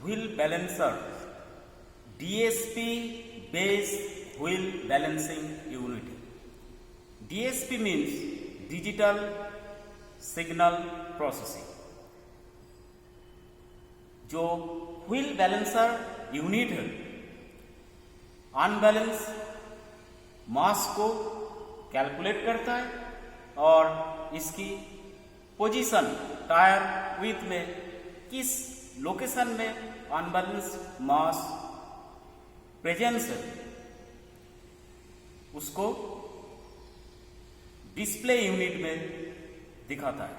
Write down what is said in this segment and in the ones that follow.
wheel balancer, DSP base wheel balancing unit. DSP means digital signal processing. जो wheel balancer unit है unbalance मास को calculate करता है और इसकी पोजीशन टायर विथ में किस लोकेशन में अनबैलेंस मास प्रेजेंस है उसको डिस्प्ले यूनिट में दिखाता है।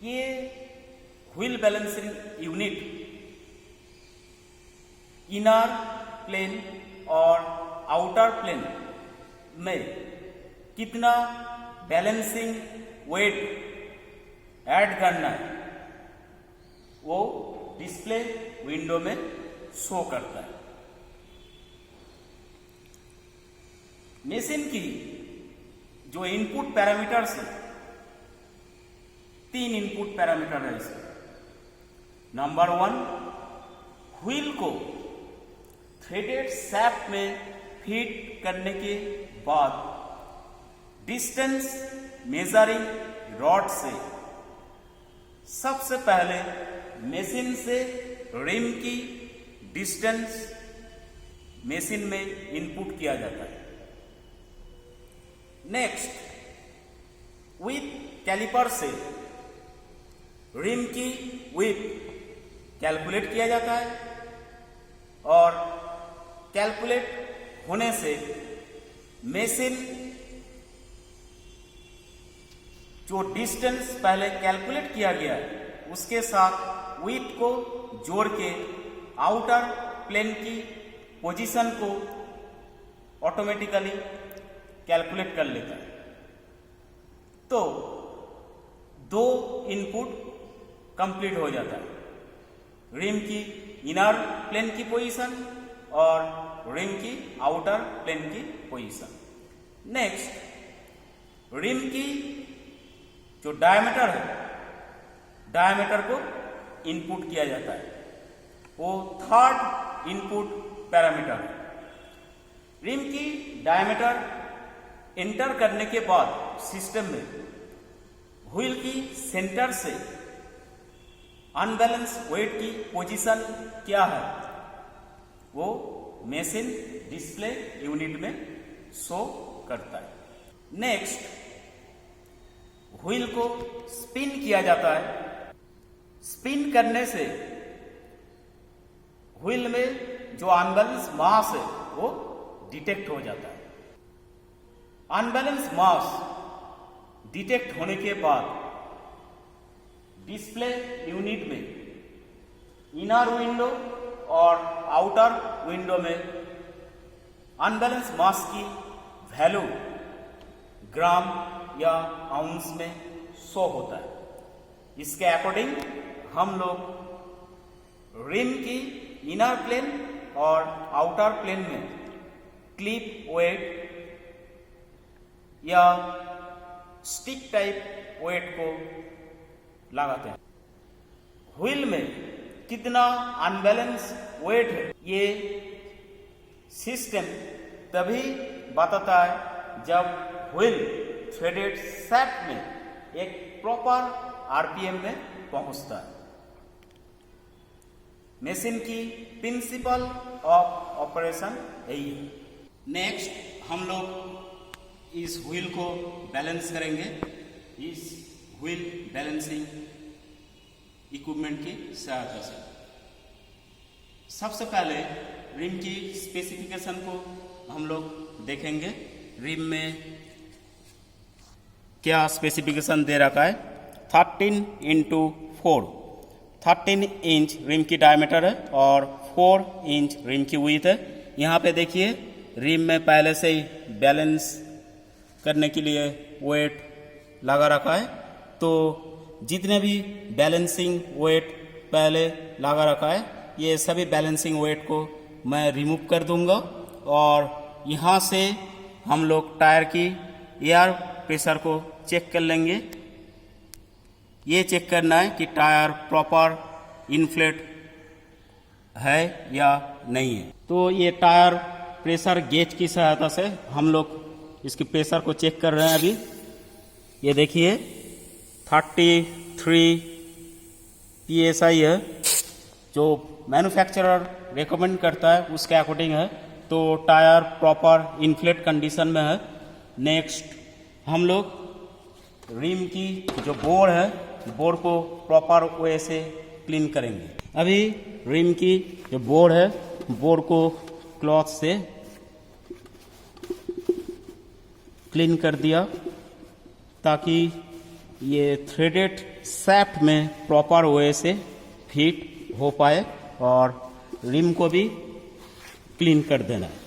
ये wheel balancing unit inner plane और आउटर प्लेन में कितना बैलेंसिंग वेट ऐड करना है वो डिस्प्ले विंडो में शो करता है। मशीन की जो इनपुट पैरामीटर्स है 3 इनपुट पैरामीटर है इसमें। नंबर 1, व्हील को थ्रेडेड शैफ्ट में फीड करने के बाद डिस्टेंस मेजरिंग रॉड से सबसे पहले मशीन से रिम की डिस्टेंस मशीन में इनपुट किया जाता है। नेक्स्ट, विथ कैलिपर से रिम की विथ कैलकुलेट किया जाता है और कैलकुलेट होने से मशीन जो डिस्टेंस पहले कैलकुलेट किया गया है उसके साथ विथ को जोड़ के आउटर प्लेन की पोजीशन को ऑटोमेटिकली कैलकुलेट कर लेता है। तो 2 इनपुट कंप्लीट हो जाता है, रिम की इनर प्लेन की पोजीशन और रिम की आउटर प्लेन की पोजीशन। नेक्स्ट, रिम की जो डायमीटर है डायमीटर को इनपुट किया जाता है, वो 3rd इनपुट पैरामीटर है। रिम की डायमीटर एंटर करने के बाद सिस्टम में व्हील की सेंटर से अनबैलेंस वेट की पोजीशन क्या है वो मशीन डिस्प्ले यूनिट में शो करता है। नेक्स्ट, व्हील को स्पिन किया जाता है। स्पिन करने से व्हील में जो अनबैलेंस मास है वो डिटेक्ट हो जाता है। अनबैलेंस मास डिटेक्ट होने के बाद डिस्प्ले यूनिट में इनर विंडो और आउटर विंडो में अनबैलेंस मास की वैल्यू ग्राम या आउंस में शो होता है। इसके अकॉर्डिंग हम लोग रिम की इनर प्लेन और आउटर प्लेन में क्लिप वेट या स्टिक टाइप वेट को लगाते हैं। व्हील में कितना अनबैलेंस वेट है ये सिस्टम तभी बताता है जब व्हील थ्रेडेड शैफ्ट में एक प्रॉपर आरपीएम में पहुंचता है। मशीन की प्रिंसिपल ऑफ ऑपरेशन यही है। नेक्स्ट, हम लोग इस व्हील को बैलेंस करेंगे इस व्हील बैलेंसिंग इक्विपमेंट की सहायता से। सबसे पहले रिम की स्पेसिफिकेशन को हम लोग देखेंगे। रिम में क्या स्पेसिफिकेशन दे रखा है। 13x4 13 इंच रिम की डायमीटर है और 4 इंच रिम की विड्थ है। यहाँ पे देखिए रिम में पहले से ही बैलेंस करने के लिए वेट लगा रखा है, तो जितने भी बैलेंसिंग वेट पहले लगा रखा है ये सभी बैलेंसिंग वेट को मैं रिमूव कर दूंगा और यहाँ से हम लोग टायर की एयर प्रेशर को चेक कर लेंगे। ये चेक करना है कि टायर प्रॉपर इन्फ्लेट है या नहीं है। तो ये टायर प्रेशर गेज की सहायता से हम लोग इसकी प्रेशर को चेक कर रहे हैं। अभी ये देखिए 33 PSI है, जो मैन्युफैक्चरर रेकमेंड करता है उसके अकॉर्डिंग है। तो टायर प्रॉपर इन्फ्लेट कंडीशन में है। नेक्स्ट हम लोग रिम की जो बोर्ड है, बोर्ड को प्रॉपर वे से क्लीन करेंगे। अभी रिम की जो बोर्ड है, बोर्ड को क्लॉथ से क्लीन कर दिया ताकि ये थ्रेडेड शैफ्ट में प्रॉपर वे से फिट हो पाए, और रिम को भी क्लीन कर देना है।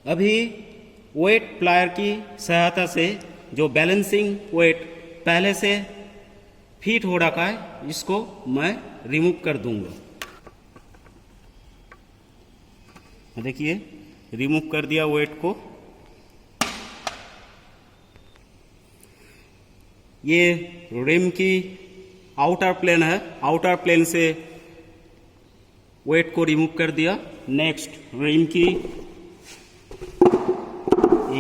अभी वेट प्लायर की सहायता से जो बैलेंसिंग वेट पहले से फिट हो रखा है, इसको मैं रिमूव कर दूंगा। देखिए रिमूव कर दिया वेट को। ये रिम की आउटर प्लेन है, आउटर प्लेन से वेट को रिमूव कर दिया। नेक्स्ट रिम की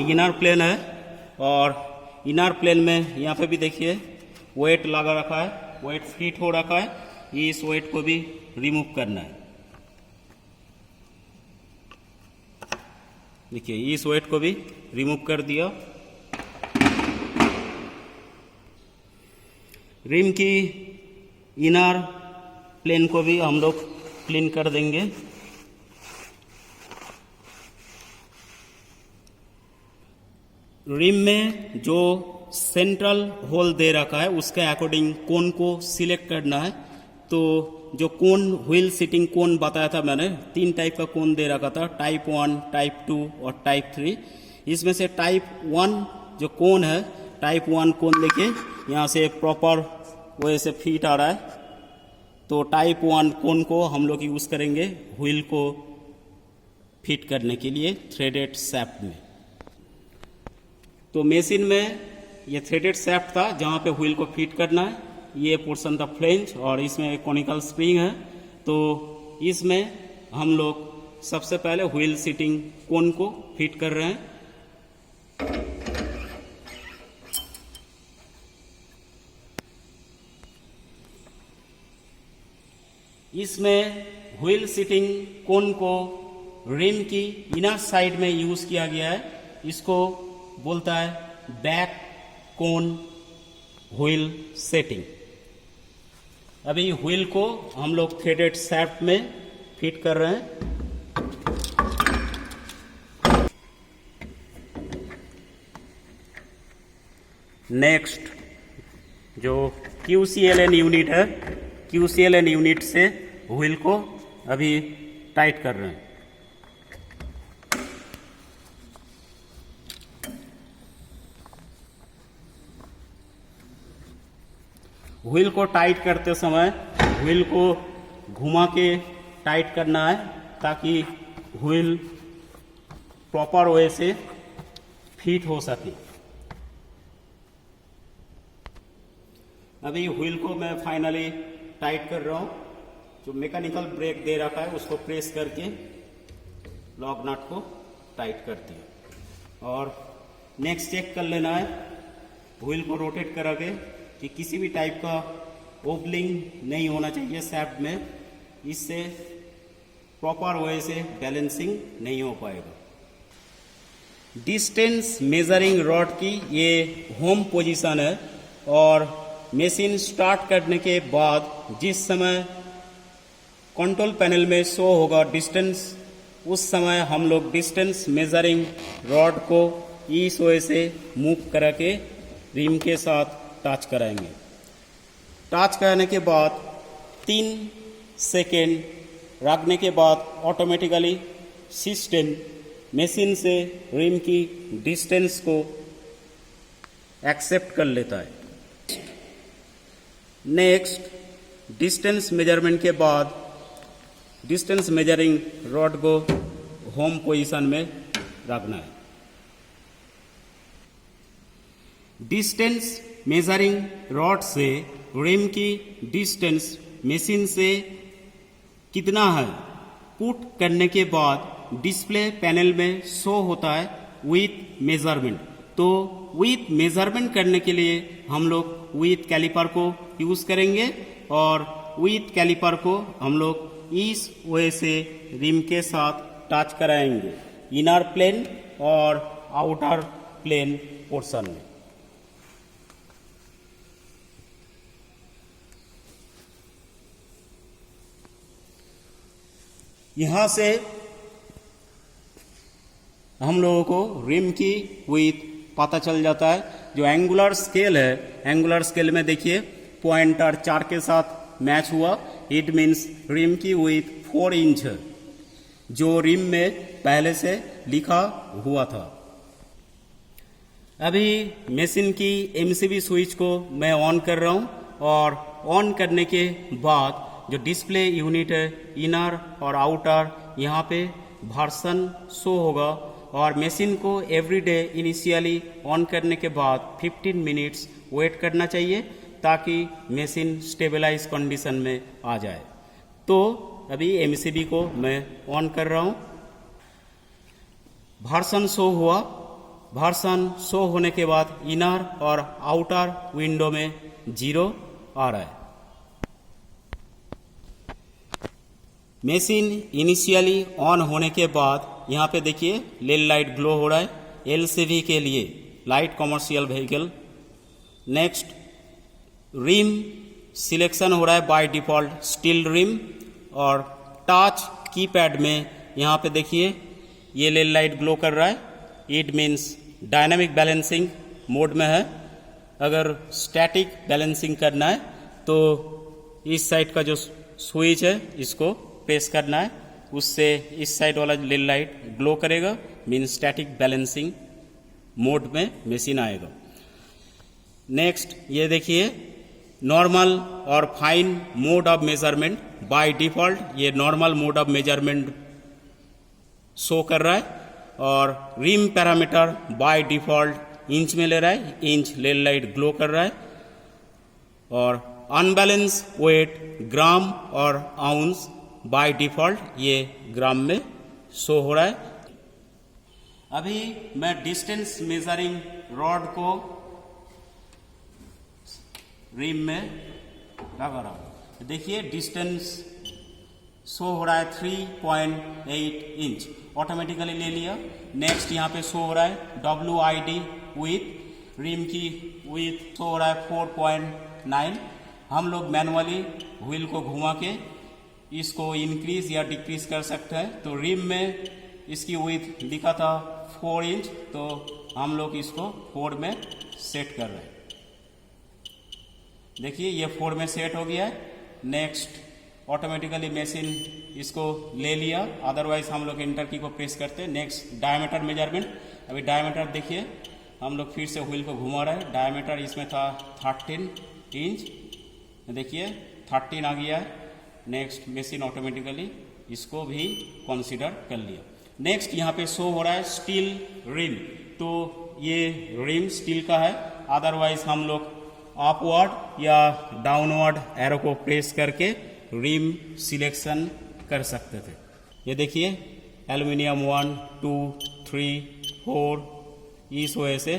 इनर प्लेन है, और इनर प्लेन में यहाँ पे भी देखिए वेट लगा रखा है, वेट फिट हो रखा है। इस वेट को भी रिमूव करना है। देखिए इस वेट को भी रिमूव कर दिया। रिम की इनर प्लेन को भी हम लोग क्लीन कर देंगे। रिम में जो सेंट्रल होल दे रखा है उसके अकॉर्डिंग कोन को सिलेक्ट करना है। तो जो कोन व्हील सीटिंग कोन बताया था मैंने, 3 टाइप का कोन दे रखा था, टाइप 1, टाइप 2 और टाइप 3। इसमें से टाइप 1 जो कोन है, टाइप 1 कोन देखिए यहाँ से प्रॉपर वैसे से फिट आ रहा है। तो टाइप 1 कोन को हम लोग यूज़ करेंगे व्हील को फिट करने के लिए थ्रेडेड शैफ्ट में। तो मशीन में ये थ्रेडेड शैफ्ट था जहाँ पे व्हील को फिट करना है। ये पोर्शन था फ्लेंज, और इसमें एक कॉनिकल स्प्रिंग है। तो इसमें हम लोग सबसे पहले व्हील सीटिंग कोन को फिट कर रहे हैं। इसमें व्हील सीटिंग कोन को रिम की इनर साइड में यूज किया गया है। इसको बोलता है बैक कोन व्हील सेटिंग। अभी व्हील को हम लोग थ्रेडेड शैफ्ट में फिट कर रहे हैं। नेक्स्ट जो QCLN यूनिट है, QCLN यूनिट से व्हील को अभी टाइट कर रहे हैं। व्हील को टाइट करते समय व्हील को घुमा के टाइट करना है ताकि व्हील प्रॉपर वे से फिट हो सके। अभी व्हील को मैं फाइनली टाइट कर रहा हूँ। जो मैकेनिकल ब्रेक दे रखा है उसको प्रेस करके लॉक नट को टाइट कर दिया। और नेक्स्ट चेक कर लेना है व्हील को रोटेट करा के कि किसी भी टाइप का ओबलिंग नहीं होना चाहिए शैफ्ट में। इससे प्रॉपर वे से बैलेंसिंग नहीं हो पाएगा। डिस्टेंस मेजरिंग रॉड की ये होम पोजीशन है, और मशीन स्टार्ट करने के बाद जिस समय कंट्रोल पैनल में शो होगा डिस्टेंस, उस समय हम लोग डिस्टेंस मेजरिंग रॉड को इस वे से मूव करा के रिम के साथ टच कराएंगे। टच कराने के बाद 3 सेकेंड रखने के बाद ऑटोमेटिकली सिस्टम मशीन से रिम की डिस्टेंस को एक्सेप्ट कर लेता है। नेक्स्ट डिस्टेंस मेजरमेंट के बाद डिस्टेंस मेजरिंग रॉड को होम पोजीशन में रखना है। डिस्टेंस मेजरिंग रॉड से रिम की डिस्टेंस मशीन से कितना है पुट करने के बाद डिस्प्ले पैनल में शो होता है विथ मेजरमेंट। तो विथ मेजरमेंट करने के लिए हम लोग विथ कैलिपर को यूज करेंगे और विथ कैलिपर को हम लोग इस वे से रिम के साथ टच कराएंगे इनर प्लेन और आउटर प्लेन पोर्शन में। यहां से हम लोगों को रिम की विड्थ पता चल जाता है। जो एंगुलर स्केल है, एंगुलर स्केल में देखिए पॉइंटर 4 के साथ मैच हुआ, इट मीन्स रिम की विड्थ 4 इंच है जो रिम में पहले से लिखा हुआ था। अभी मशीन की एमसीबी स्विच को मैं ऑन कर रहा हूं और ऑन करने के बाद जो डिस्प्ले यूनिट है इनर और आउटर यहाँ पे वर्जन शो होगा और मशीन को एवरीडे इनिशियली ऑन करने के बाद 15 मिनट्स वेट करना चाहिए ताकि मशीन स्टेबलाइज कंडीशन में आ जाए। तो अभी एमसीबी को मैं ऑन कर रहा हूँ। वर्जन शो हुआ, वर्जन शो होने के बाद इनर और आउटर विंडो में 0 आ रहा है। मशीन इनिशियली ऑन होने के बाद यहाँ पे देखिए लेड लाइट ग्लो हो रहा है एलसीवी के लिए, light commercial vehicle. Next rim selection हो रहा है बाय डिफॉल्ट स्टील रिम और टच कीपैड में यहाँ पे देखिए ये लेड लाइट ग्लो कर रहा है, it means dynamic balancing mode में है। अगर स्टैटिक बैलेंसिंग करना है तो इस साइड का जो स्विच है इसको प्रेस करना है, उससे इस साइड वाला लेड लाइट ग्लो करेगा, मीन स्टैटिक बैलेंसिंग मोड में मशीन आएगा। नेक्स्ट ये देखिए नॉर्मल और fine mode of measurement, by default ये normal mode of measurement show कर रहा है और rim parameter by default inch में ले रहा है, इंच लेड लाइट ग्लो कर रहा है और अनबैलेंस वेट ग्राम और आउंस बाय डिफॉल्ट ये ग्राम में शो हो रहा है। अभी मैं डिस्टेंस मेजरिंग रॉड को रिम में लगा रहा हूं। देखिए डिस्टेंस शो हो रहा है 3.8 इंच, ऑटोमेटिकली ले लिया। नेक्स्ट यहाँ पे शो हो रहा है WID विथ, रिम की विथ शो हो रहा है 4.9। हम लोग मैनुअली व्हील को घुमा के इसको इंक्रीज या डिक्रीज कर सकते हैं। तो रिम में इसकी विड्थ लिखा था 4 इंच, तो हम लोग इसको 4 में सेट कर रहे हैं। देखिए ये 4 में सेट हो गया है। नेक्स्ट ऑटोमेटिकली मशीन इसको ले लिया, अदरवाइज हम लोग एंटर की को प्रेस करते हैं। नेक्स्ट डायमीटर मेजरमेंट, अभी डायमीटर देखिए हम लोग फिर से व्हील को घुमा रहे हैं। डायमीटर इसमें था 13 इंच, देखिए 13 आ गया है। नेक्स्ट मशीन ऑटोमेटिकली इसको भी कंसीडर कर लिया। नेक्स्ट यहाँ पे शो हो रहा है स्टील रिम, तो ये रिम स्टील का है, अदरवाइज हम लोग अपवर्ड या डाउनवर्ड एरो को प्रेस करके रिम सिलेक्शन कर सकते थे। ये देखिए एल्यूमिनियम 1 2 3 4 इस वजह से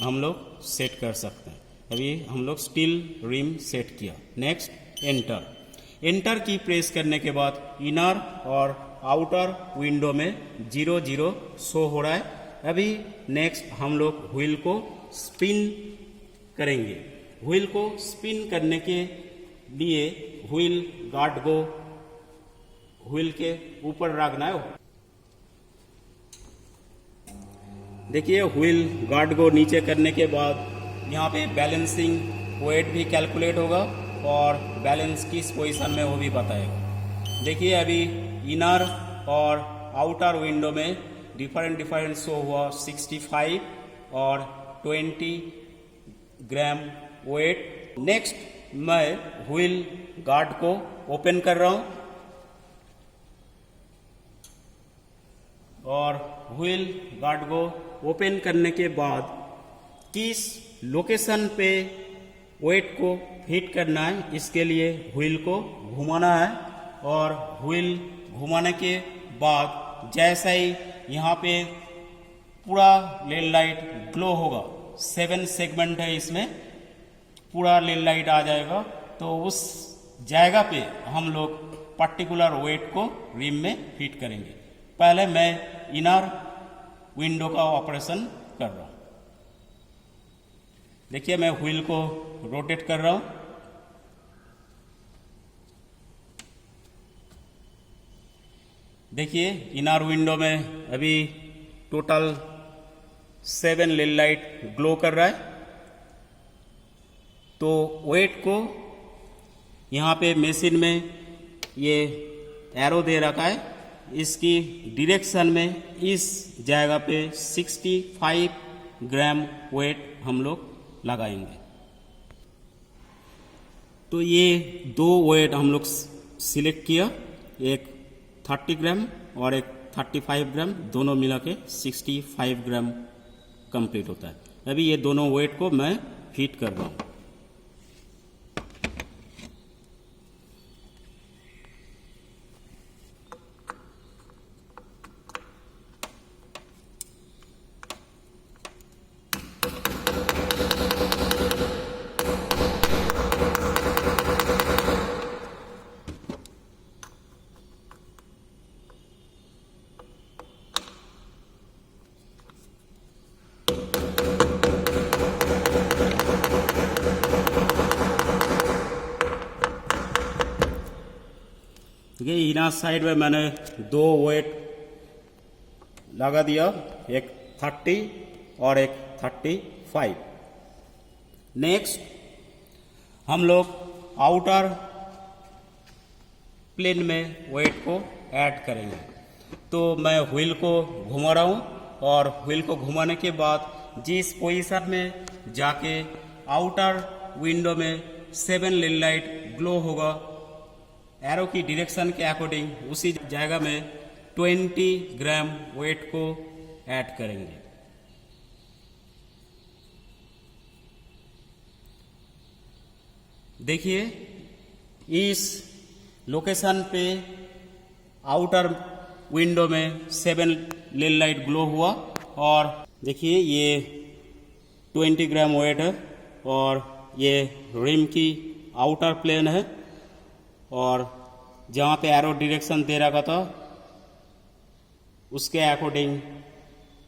हम लोग सेट कर सकते हैं। अभी हम लोग स्टील रिम सेट किया। नेक्स्ट एंटर, एंटर की प्रेस करने के बाद इनर और आउटर विंडो में 0 0 शो हो रहा है। अभी नेक्स्ट हम लोग व्हील को स्पिन करेंगे। व्हील को स्पिन करने के लिए व्हील गार्ड को व्हील के ऊपर रखना है। देखिए व्हील गार्ड को नीचे करने के बाद यहाँ पे बैलेंसिंग वेट भी कैलकुलेट होगा और बैलेंस किस पोजीशन में वो भी बताएगा। देखिए अभी इनर और आउटर विंडो में डिफरेंट शो हुआ 65 और 20 ग्राम वेट। नेक्स्ट मैं व्हील गार्ड को ओपन कर रहा हूं और व्हील गार्ड को ओपन करने के बाद किस लोकेशन पे वेट को फिट करना है, इसके लिए व्हील को घुमाना है और व्हील घुमाने के बाद जैसा ही यहाँ पे पूरा लेड लाइट ग्लो होगा, 7 सेगमेंट है इसमें, पूरा लेड लाइट आ जाएगा, तो उस जगह पे हम लोग पर्टिकुलर वेट को रिम में फिट करेंगे। पहले मैं इनर विंडो का ऑपरेशन कर रहा हूँ। देखिए मैं व्हील को रोटेट कर रहा हूँ। देखिए इनर विंडो में अभी टोटल 7 लेड लाइट ग्लो कर रहा है। तो वेट को यहाँ पे मशीन में ये एरो दे रखा है, इसकी डायरेक्शन में इस जगह पे 65 ग्राम वेट हम लोग लगाएंगे। तो ये 2 वेट हम लोग सिलेक्ट किया, एक 30 ग्राम और एक 35 ग्राम, दोनों मिला के 65 ग्राम कंप्लीट होता है। अभी ये दोनों वेट को मैं फिट कर रहा हूँ। ये इनर साइड में मैंने 2 वेट लगा दिया, एक 30 और एक 35। नेक्स्ट हम लोग आउटर प्लेन में वेट को ऐड करेंगे। तो मैं व्हील को घुमा रहा हूँ और व्हील को घुमाने के बाद जिस पोजीशन में जाके आउटर विंडो में 7 लेड लाइट ग्लो होगा, एरो की डायरेक्शन के अकॉर्डिंग उसी जगह में 20 ग्राम वेट को ऐड करेंगे। देखिए इस लोकेशन पे आउटर विंडो में 7 लेड लाइट ग्लो हुआ और देखिए ये 20 ग्राम वेट है और ये रिम की आउटर प्लेन है और जहाँ पे एरो डायरेक्शन दे रखा था उसके अकॉर्डिंग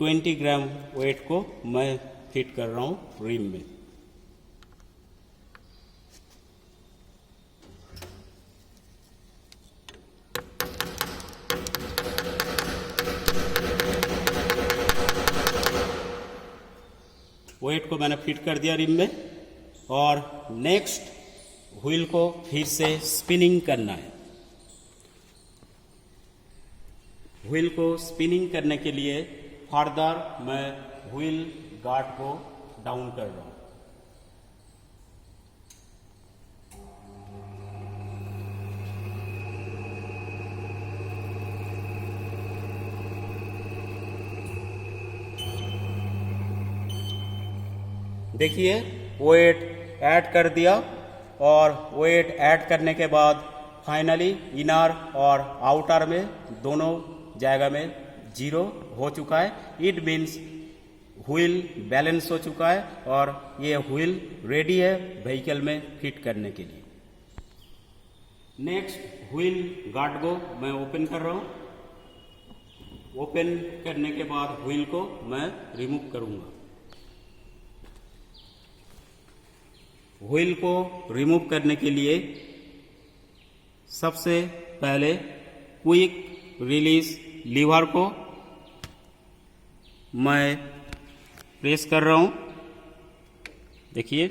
20 ग्राम वेट को मैं फिट कर रहा हूँ रिम में। वेट को मैंने फिट कर दिया रिम में और नेक्स्ट व्हील को फिर से स्पिनिंग करना है। व्हील को स्पिनिंग करने के लिए फर्दर मैं व्हील गार्ड को डाउन कर रहा हूँ। देखिए वेट ऐड कर दिया और वेट ऐड करने के बाद फाइनली इनर और आउटर में दोनों जगह में 0 हो चुका है। इट मीन्स व्हील बैलेंस हो चुका है और ये व्हील रेडी है व्हीकल में फिट करने के लिए। नेक्स्ट व्हील गार्ड को मैं ओपन कर रहा हूँ। ओपन करने के बाद व्हील को मैं रिमूव करूँगा। व्हील को रिमूव करने के लिए सबसे पहले क्विक रिलीज लीवर को मैं प्रेस कर रहा हूं। देखिए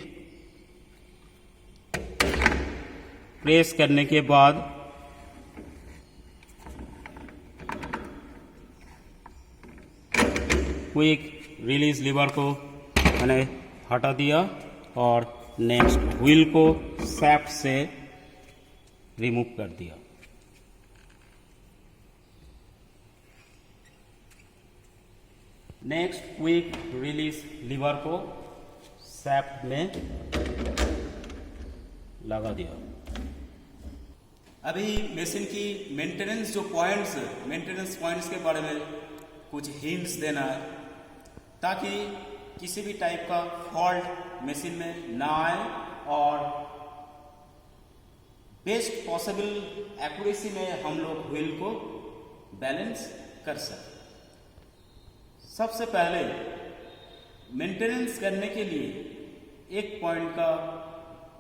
प्रेस करने के बाद क्विक रिलीज लीवर को मैंने हटा दिया और नेक्स्ट व्हील को शाफ्ट से रिमूव कर दिया। नेक्स्ट क्विक रिलीज लीवर को शाफ्ट में लगा दिया। अभी मशीन की मेंटेनेंस पॉइंट्स के बारे में कुछ हिंट्स देना है, ताकि किसी भी टाइप का फॉल्ट मशीन में ना आए और बेस्ट पॉसिबल एक्यूरेसी में हम लोग व्हील को बैलेंस कर सकें। सबसे पहले मेंटेनेंस करने के लिए एक पॉइंट का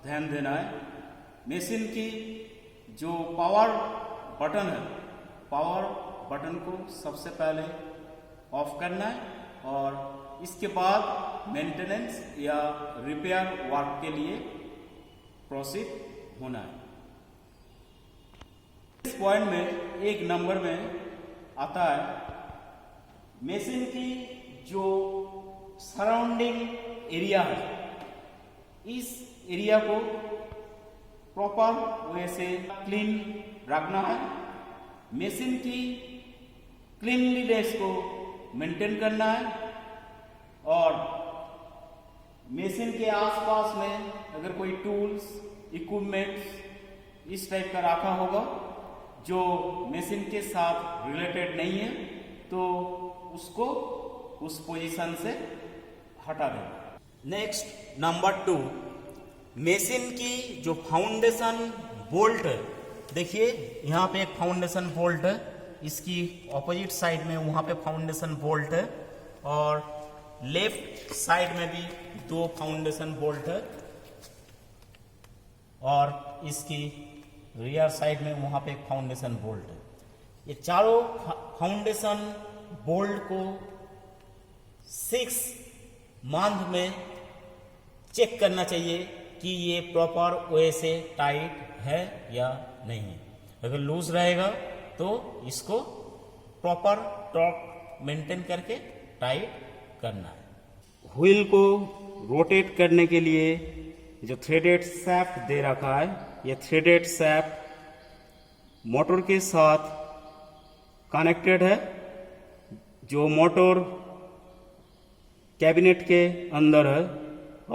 ध्यान देना है। मशीन की जो पावर बटन है, पावर बटन को सबसे पहले ऑफ करना है और इसके बाद मेंटेनेंस या रिपेयर वर्क के लिए प्रोसीड होना है। इस पॉइंट में एक नंबर में आता है मशीन की जो सराउंडिंग एरिया है, इस एरिया को प्रॉपर वे से क्लीन रखना है। मशीन की क्लीनलीनेस को मेंटेन करना है और मशीन के आसपास में अगर कोई टूल्स, इक्विपमेंट्स इस टाइप का रखा होगा जो मशीन के साथ रिलेटेड नहीं है, तो उसको उस पोजीशन से हटा देना। नेक्स्ट नंबर 2, मशीन की जो फाउंडेशन बोल्ट है, देखिए यहाँ पे एक फाउंडेशन बोल्ट है, इसकी ऑपोजिट साइड में वहाँ पे फाउंडेशन बोल्ट है और लेफ्ट साइड में भी 2 फाउंडेशन बोल्ट है और इसकी रियर साइड में वहाँ पे एक फाउंडेशन बोल्ट है। ये चारों फाउंडेशन बोल्ट को 6 मंथ में चेक करना चाहिए कि ये प्रॉपर वे से टाइट है या नहीं है। अगर लूज रहेगा तो इसको प्रॉपर टॉर्क मेंटेन करके टाइट करना है। व्हील को रोटेट करने के लिए जो थ्रेडेड शाफ्ट दे रखा है, ये थ्रेडेड शाफ्ट मोटर के साथ कनेक्टेड है। जो मोटर कैबिनेट के अंदर है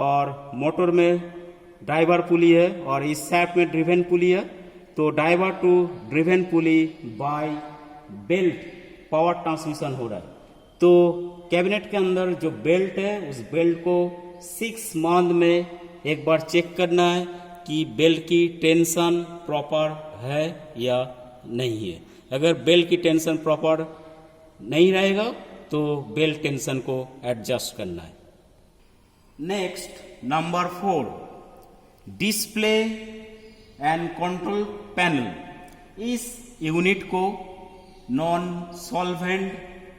और मोटर में ड्राइवर पुली है और इस शाफ्ट में ड्रिवेन पुली है, तो driver to driven pulley by belt power transmission हो रहा है। तो कैबिनेट के अंदर जो बेल्ट है, उस बेल्ट को 6 मंथ में एक बार चेक करना है कि बेल्ट की टेंशन प्रॉपर है या नहीं है। अगर बेल्ट की टेंशन प्रॉपर नहीं रहेगा तो बेल्ट टेंशन को एडजस्ट करना है। Next number 4, display and control panel. इस यूनिट को non solvent,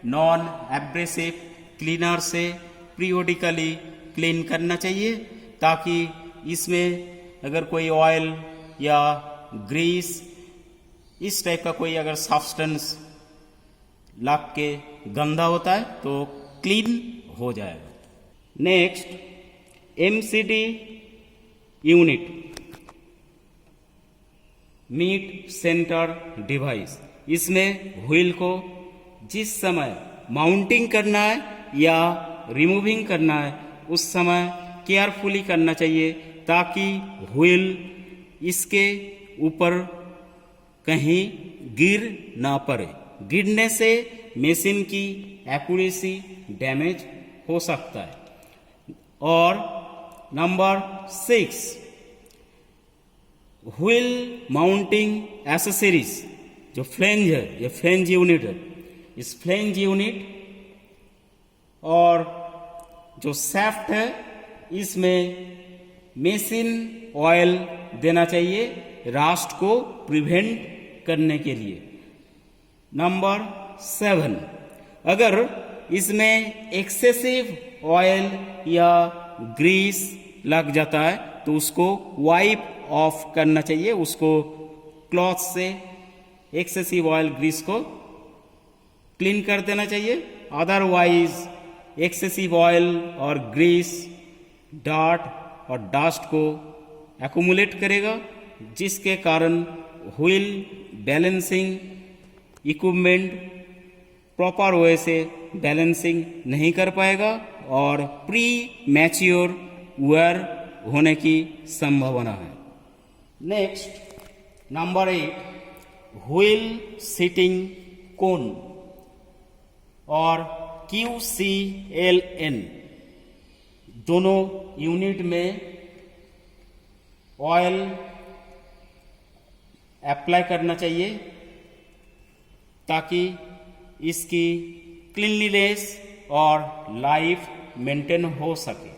non abrasive cleaner से पीरियोडिकली क्लीन करना चाहिए, ताकि इसमें अगर कोई ऑयल या ग्रीस इस टाइप का कोई अगर सब्सटेंस लग के गंदा होता है तो क्लीन हो जाएगा। Next, MCD unit, meet centre device. इसमें व्हील को जिस समय माउंटिंग करना है या रिमूविंग करना है उस समय केयरफुली करना चाहिए, ताकि व्हील इसके ऊपर कहीं गिर ना पड़े। गिरने से मशीन की एक्यूरेसी डैमेज हो सकता है। और नंबर 6, व्हील माउंटिंग एसेसरीज। जो फ्लेंज है, ये फ्लेंज यूनिट है, इस फ्लेंज यूनिट और जो शाफ्ट है, इसमें मशीन ऑयल देना चाहिए रास्ट को प्रिवेंट करने के लिए। नंबर 7, अगर इसमें एक्सेसिव ऑयल या ग्रीस लग जाता है तो उसको वाइप ऑफ करना चाहिए। उसको क्लॉथ से एक्सेसिव ऑयल ग्रीस को क्लीन कर देना चाहिए। अदरवाइज एक्सेसिव ऑयल और ग्रीस डार्ट और डस्ट को एक्यूमुलेट करेगा, जिसके कारण wheel balancing equipment proper way से बैलेंसिंग नहीं कर पाएगा और प्री मैच्योर वेयर होने की संभावना है। नेक्स्ट नंबर 8, व्हील सीटिंग कोन और QCLN दोनों यूनिट में ऑयल अप्लाई करना चाहिए ताकि इसकी क्लीनलीनेस और लाइफ मेंटेन हो सके।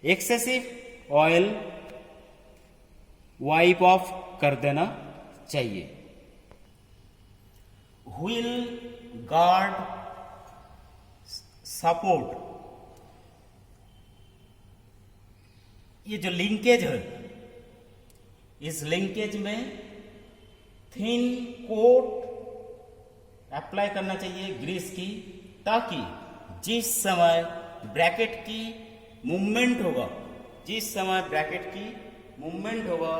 एक्सेसिव ऑयल वाइप ऑफ कर देना चाहिए। व्हील गार्ड सपोर्ट, ये जो लिंकेज है, इस लिंकेज में थिन कोट अप्लाई करना चाहिए ग्रीस की, ताकि जिस समय ब्रैकेट की मूवमेंट होगा,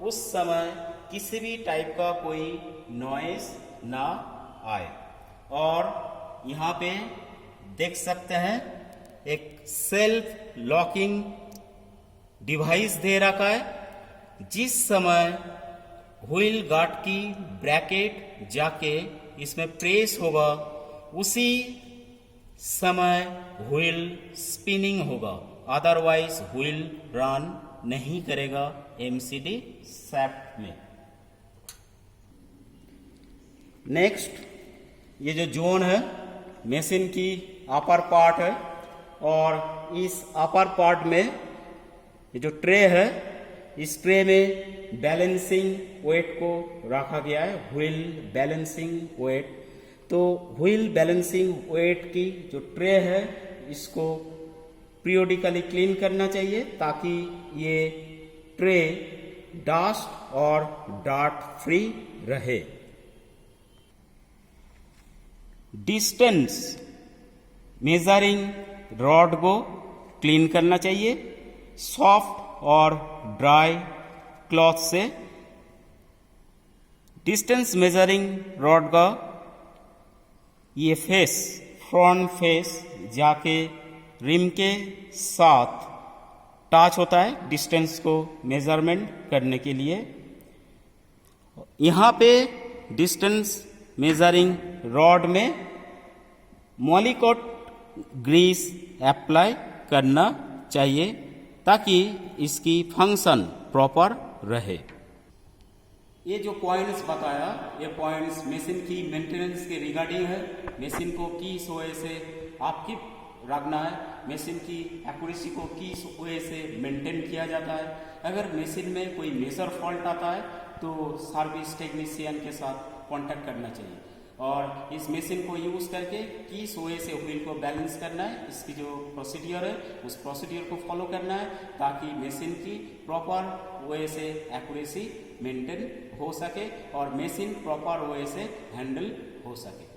उस समय किसी भी टाइप का कोई नॉइस ना आए। और यहाँ पे देख सकते हैं एक सेल्फ लॉकिंग डिवाइस दे रखा है। जिस समय व्हील गार्ड की ब्रैकेट जाके इसमें प्रेस होगा, उसी समय व्हील स्पिनिंग होगा, अदरवाइज व्हील रन नहीं करेगा MCD शाफ्ट में। नेक्स्ट, ये जो जोन है मशीन की अपर पार्ट है, और इस अपर पार्ट में ये जो ट्रे है, इस ट्रे में बैलेंसिंग वेट को रखा गया है, व्हील बैलेंसिंग वेट। तो व्हील बैलेंसिंग वेट की जो ट्रे है, इसको पीरियोडिकली क्लीन करना चाहिए ताकि ये ट्रे डस्ट और डार्ट फ्री रहे। डिस्टेंस मेजरिंग रॉड को क्लीन करना चाहिए सॉफ्ट और ड्राई क्लॉथ से। डिस्टेंस मेजरिंग रॉड का ये फेस, फ्रंट फेस जाके रिम के साथ टच होता है डिस्टेंस को मेजरमेंट करने के लिए। यहाँ पे डिस्टेंस मेजरिंग रॉड में मॉलिकोट ग्रीस अप्लाई करना चाहिए ताकि इसकी फंक्शन प्रॉपर रहे। ये जो पॉइंट्स बताया, ये पॉइंट्स मशीन की मेंटेनेंस के रिगार्डिंग है। मशीन को किस वे से आपकी रखना है, मशीन की एक्यूरेसी को किस वे से मेंटेन किया जाता है। अगर मशीन में कोई मेजर फॉल्ट आता है तो सर्विस टेक्नीशियन के साथ कांटेक्ट करना चाहिए, और इस मशीन को यूज करके किस वे से व्हील को बैलेंस करना है, इसकी जो प्रोसीडियर है उस प्रोसीडियर को फॉलो करना है ताकि मशीन की प्रॉपर वे से एक्यूरेसी मेंटेन हो सके और मशीन प्रॉपर वे से हैंडल हो सके।